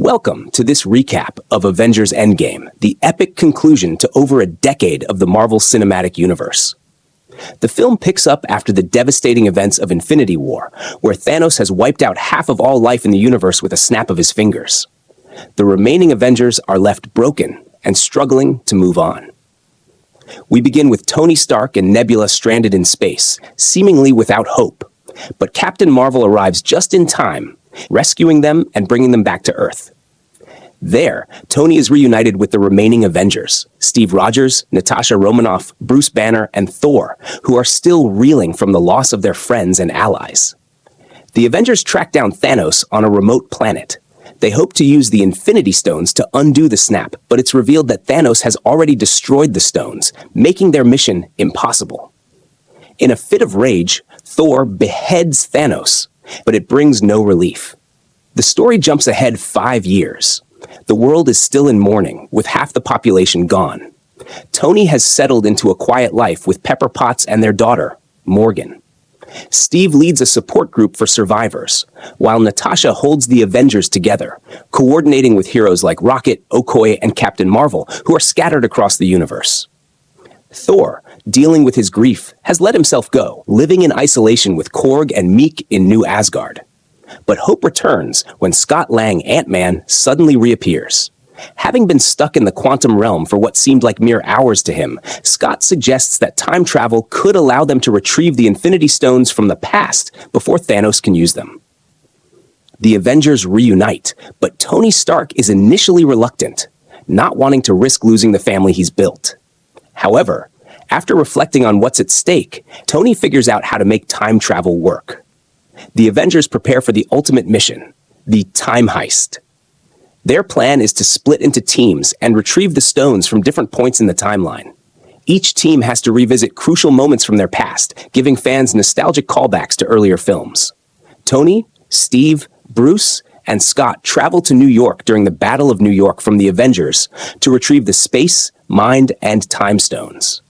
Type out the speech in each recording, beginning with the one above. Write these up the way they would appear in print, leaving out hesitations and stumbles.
Welcome to this recap of Avengers Endgame, the epic conclusion to over a decade of the Marvel Cinematic Universe. The film picks up after the devastating events of Infinity War, where Thanos has wiped out half of all life in the universe with a snap of his fingers. The remaining Avengers are left broken and struggling to move on. We begin with Tony Stark and Nebula stranded in space, seemingly without hope. But Captain Marvel arrives just in time, rescuing them and bringing them back to Earth. There, Tony is reunited with the remaining Avengers, Steve Rogers, Natasha Romanoff, Bruce Banner, and Thor, who are still reeling from the loss of their friends and allies. The Avengers track down Thanos on a remote planet. They hope to use the Infinity Stones to undo the snap, but it's revealed that Thanos has already destroyed the stones, making their mission impossible. In a fit of rage, Thor beheads Thanos, but it brings no relief. The story jumps ahead 5 years. The world is still in mourning, with half the population gone. Tony has settled into a quiet life with Pepper Potts and their daughter, Morgan. Steve leads a support group for survivors, while Natasha holds the Avengers together, coordinating with heroes like Rocket, Okoye, and Captain Marvel, who are scattered across the universe. Thor, dealing with his grief, has let himself go, living in isolation with Korg and Meek in New Asgard. But hope returns when Scott Lang, Ant-Man, suddenly reappears. Having been stuck in the quantum realm for what seemed like mere hours to him, Scott suggests that time travel could allow them to retrieve the Infinity Stones from the past before Thanos can use them. The Avengers reunite, but Tony Stark is initially reluctant, not wanting to risk losing the family he's built. However, after reflecting on what's at stake, Tony figures out how to make time travel work. The Avengers prepare for the ultimate mission, the Time Heist. Their plan is to split into teams and retrieve the stones from different points in the timeline. Each team has to revisit crucial moments from their past, giving fans nostalgic callbacks to earlier films. Tony, Steve, Bruce, and Scott travel to New York during the Battle of New York from the Avengers to retrieve the space, mind, and time stones.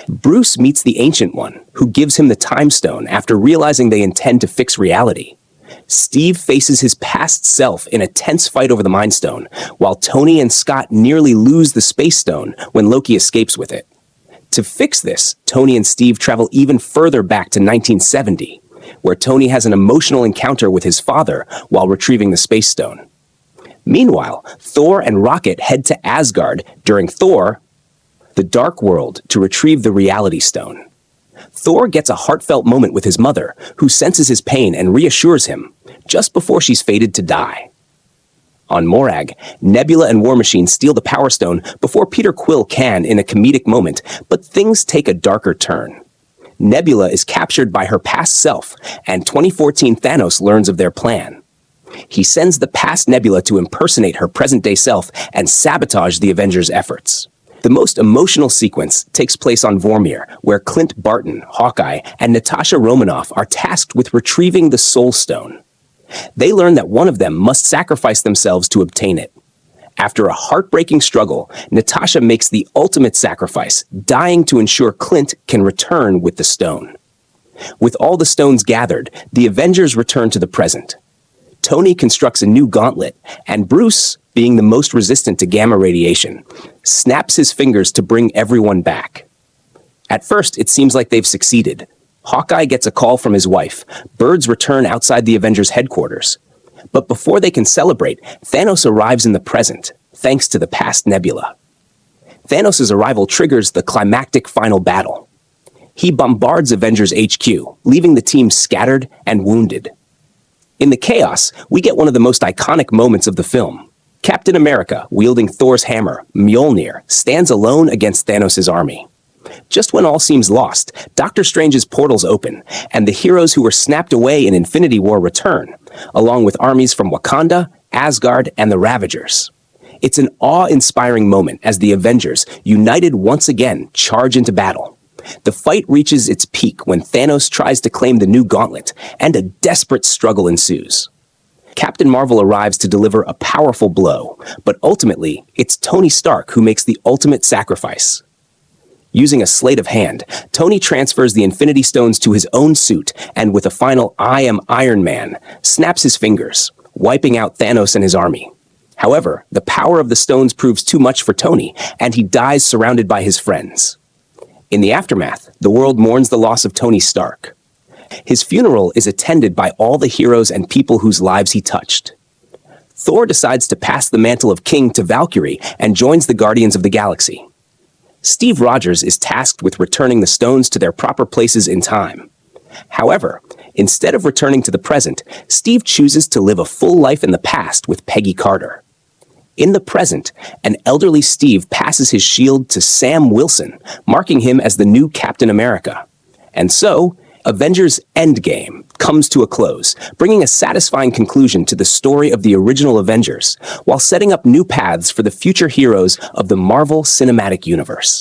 Bruce meets the Ancient One, who gives him the Time Stone after realizing they intend to fix reality. Steve faces his past self in a tense fight over the Mind Stone, while Tony and Scott nearly lose the Space Stone when Loki escapes with it. To fix this, Tony and Steve travel even further back to 1970, where Tony has an emotional encounter with his father while retrieving the Space Stone. Meanwhile, Thor and Rocket head to Asgard during Thor, the Dark World, to retrieve the Reality Stone. Thor gets a heartfelt moment with his mother, who senses his pain and reassures him, just before she's fated to die. On Morag, Nebula and War Machine steal the Power Stone before Peter Quill can in a comedic moment, but things take a darker turn. Nebula is captured by her past self, and 2014 Thanos learns of their plan. He sends the past Nebula to impersonate her present-day self and sabotage the Avengers' efforts. The most emotional sequence takes place on Vormir, where Clint Barton, Hawkeye, and Natasha Romanoff are tasked with retrieving the Soul Stone. They learn that one of them must sacrifice themselves to obtain it. After a heartbreaking struggle, Natasha makes the ultimate sacrifice, dying to ensure Clint can return with the stone. With all the stones gathered, the Avengers return to the present. Tony constructs a new gauntlet, and Bruce, being the most resistant to gamma radiation, snaps his fingers to bring everyone back. At first, it seems like they've succeeded. Hawkeye gets a call from his wife. Birds return outside the Avengers' headquarters. But before they can celebrate, Thanos arrives in the present, thanks to the past Nebula. Thanos' arrival triggers the climactic final battle. He bombards Avengers HQ, leaving the team scattered and wounded. In the chaos, we get one of the most iconic moments of the film. Captain America, wielding Thor's hammer, Mjolnir, stands alone against Thanos' army. Just when all seems lost, Doctor Strange's portals open, and the heroes who were snapped away in Infinity War return, along with armies from Wakanda, Asgard, and the Ravagers. It's an awe-inspiring moment as the Avengers, united once again, charge into battle. The fight reaches its peak when Thanos tries to claim the new gauntlet, and a desperate struggle ensues. Captain Marvel arrives to deliver a powerful blow, but ultimately, it's Tony Stark who makes the ultimate sacrifice. Using a sleight of hand, Tony transfers the Infinity Stones to his own suit, and with a final "I am Iron Man," snaps his fingers, wiping out Thanos and his army. However, the power of the stones proves too much for Tony, and he dies surrounded by his friends. In the aftermath, the world mourns the loss of Tony Stark. His funeral is attended by all the heroes and people whose lives he touched. Thor decides to pass the mantle of king to Valkyrie and joins the Guardians of the Galaxy. Steve Rogers is tasked with returning the stones to their proper places in time. However, instead of returning to the present, Steve chooses to live a full life in the past with Peggy Carter. In the present, an elderly Steve passes his shield to Sam Wilson, marking him as the new Captain America. And so, Avengers Endgame comes to a close, bringing a satisfying conclusion to the story of the original Avengers, while setting up new paths for the future heroes of the Marvel Cinematic Universe.